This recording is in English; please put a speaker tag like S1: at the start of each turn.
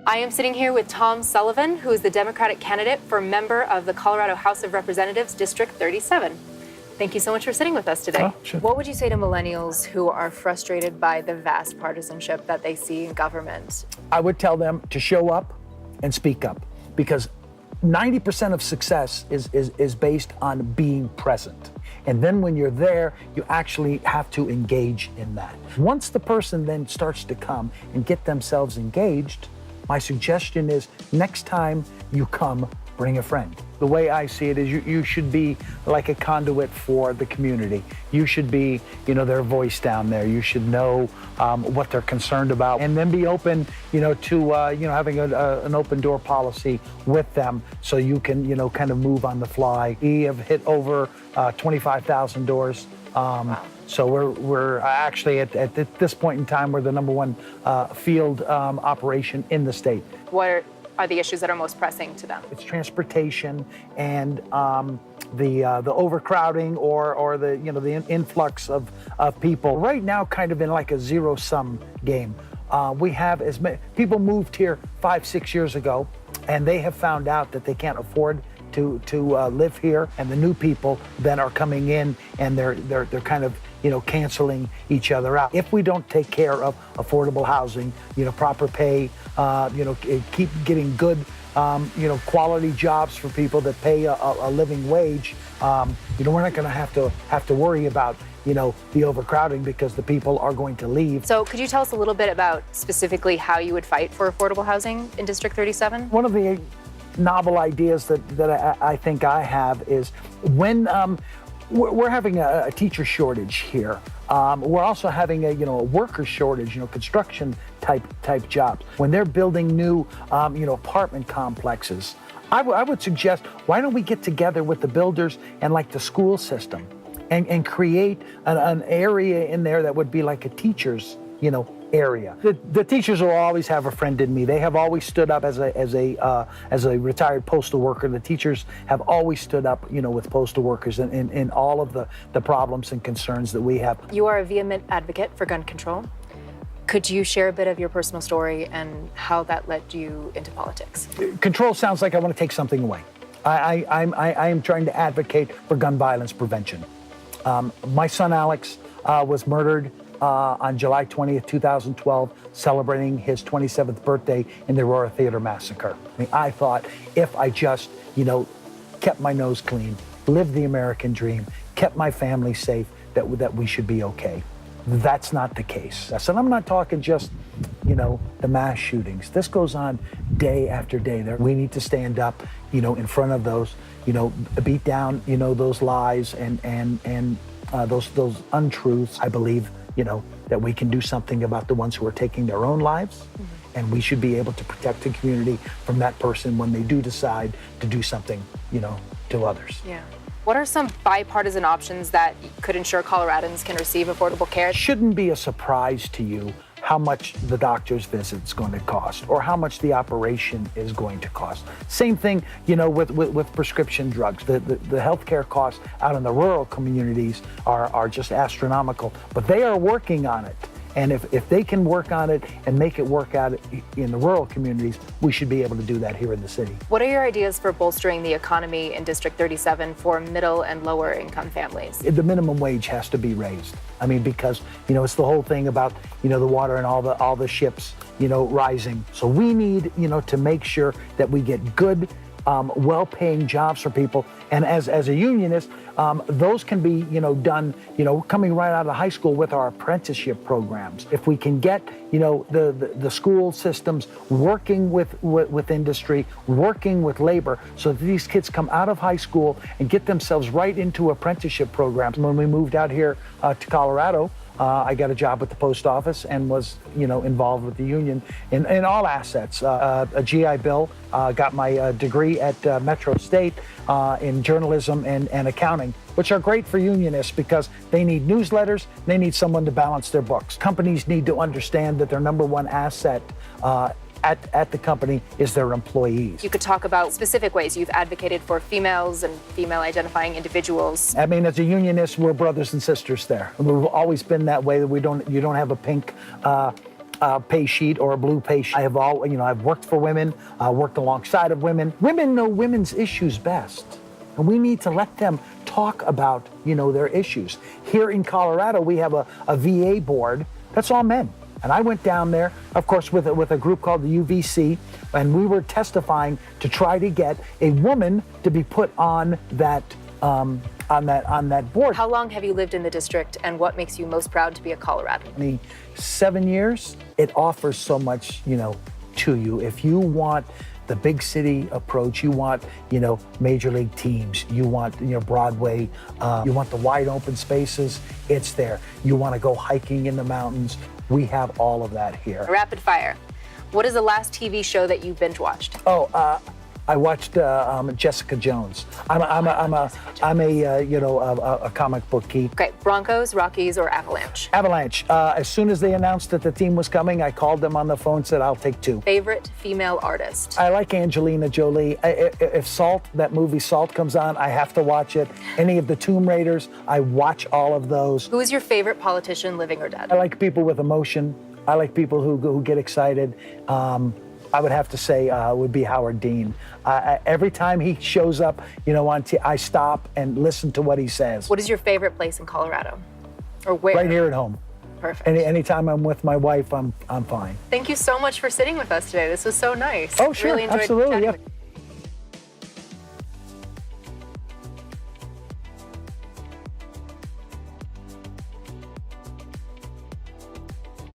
S1: I am sitting here with Tom Sullivan, who is the Democratic candidate for member of the Colorado House of Representatives, District 37. Thank you so much for sitting with us today.
S2: Oh, sure.
S1: What would you say to millennials who are frustrated by the vast partisanship that they see in government?
S2: I would tell them to show up and speak up, because 90% of success is based on being present. And then when you're there, you actually have to engage in that. Once the person then starts to come and get themselves engaged, my suggestion is next time you come, bring a friend. The way I see it is you should be like a conduit for the community. You should be, their voice down there. You should know what they're concerned about, and then be open, to having an open door policy with them, so you can, kind of move on the fly. We have hit over 25,000 doors.
S1: Wow.
S2: So we're actually at this point in time, we're the number 1 field operation in the state.
S1: What are the issues that are most pressing to them?
S2: It's transportation and the overcrowding or the influx of people. Right now, kind of in like a zero-sum game. We have as many people moved here 5-6 years ago, and they have found out that they can't afford to live here, and the new people then are coming in, and they're kind of canceling each other out. If we don't take care of affordable housing, proper pay, keep getting good, quality jobs for people that pay a living wage, we're not going to have to worry about the overcrowding, because the people are going to leave.
S1: So could you tell us a little bit about specifically how you would fight for affordable housing in District 37?
S2: One of the novel ideas that I think I have is when we're having a teacher shortage here. We're also having a worker shortage, construction type jobs. When they're building new apartment complexes, I would suggest, why don't we get together with the builders and like the school system and create an area in there that would be like a teacher's area. The teachers will always have a friend in me. They have always stood up as a retired postal worker. The teachers have always stood up, with postal workers in all of the problems and concerns that we have.
S1: You are a vehement advocate for gun control. Could you share a bit of your personal story and how that led you into politics?
S2: Control sounds like I want to take something away. I am trying to advocate for gun violence prevention. My son Alex was murdered on July 20th, 2012, celebrating his 27th birthday in the Aurora Theater massacre. I thought if I just, kept my nose clean, lived the American dream, kept my family safe, that we should be okay. That's not the case. And I'm not talking just, the mass shootings. This goes on day after day. We need to stand up, in front of those, beat down, those lies and those untruths. I believe, that we can do something about the ones who are taking their own lives. Mm-hmm. And we should be able to protect the community from that person when they do decide to do something, to others.
S1: Yeah. What are some bipartisan options that could ensure Coloradans can receive affordable care?
S2: It shouldn't be a surprise to you how much the doctor's visit is going to cost, or how much the operation is going to cost. Same thing, with prescription drugs. The healthcare costs out in the rural communities are just astronomical, but they are working on it. And if they can work on it and make it work out in the rural communities, we should be able to do that here in the city.
S1: What are your ideas for bolstering the economy in District 37 for middle and lower income families?
S2: The minimum wage has to be raised. Because, it's the whole thing about, the water and all the ships, rising. So we need, to make sure that we get good, well-paying jobs for people. And as a unionist, those can be, done, coming right out of high school with our apprenticeship programs. If we can get, the school systems working with industry, working with labor, so that these kids come out of high school and get themselves right into apprenticeship programs. When we moved out here to Colorado, I got a job with the post office and was, involved with the union in all assets. A GI Bill, got my degree at Metro State in journalism and accounting, which are great for unionists because they need newsletters, they need someone to balance their books. Companies need to understand that their number one asset at the company is their employees.
S1: You could talk about specific ways you've advocated for females and female identifying individuals.
S2: As a unionist, we're brothers and sisters there. We've always been that way. You don't have a pink pay sheet or a blue pay sheet. I've worked for women, worked alongside of women. Women know women's issues best, and we need to let them talk about, their issues. Here in Colorado, we have a VA board that's all men. And I went down there, of course, with a group called the UVC, and we were testifying to try to get a woman to be put on that board.
S1: How long have you lived in the district, and what makes you most proud to be a Coloradan?
S2: 7 years. It offers so much, to you. If you want the big city approach, you want, major league teams, you want, Broadway, you want the wide open spaces, it's there. You want to go hiking in the mountains, we have all of that here.
S1: Rapid fire. What is the last TV show that you binge watched?
S2: I watched Jessica Jones. I'm a comic book geek.
S1: Okay, Broncos, Rockies, or Avalanche?
S2: Avalanche. As soon as they announced that the team was coming, I called them on the phone, said I'll take 2.
S1: Favorite female artist?
S2: I like Angelina Jolie. If that movie Salt comes on, I have to watch it. Any of the Tomb Raiders, I watch all of those.
S1: Who is your favorite politician, living or dead?
S2: I like people with emotion. I like people who get excited. I would have to say would be Howard Dean. Every time he shows up, I stop and listen to what he says.
S1: What is your favorite place in Colorado? Or where?
S2: Right here at home.
S1: Perfect.
S2: Anytime I'm with my wife, I'm fine.
S1: Thank you so much for sitting with us today. This was so nice.
S2: Oh, sure,
S1: Really enjoyed
S2: absolutely.
S1: chatting
S2: Yeah.
S1: with you.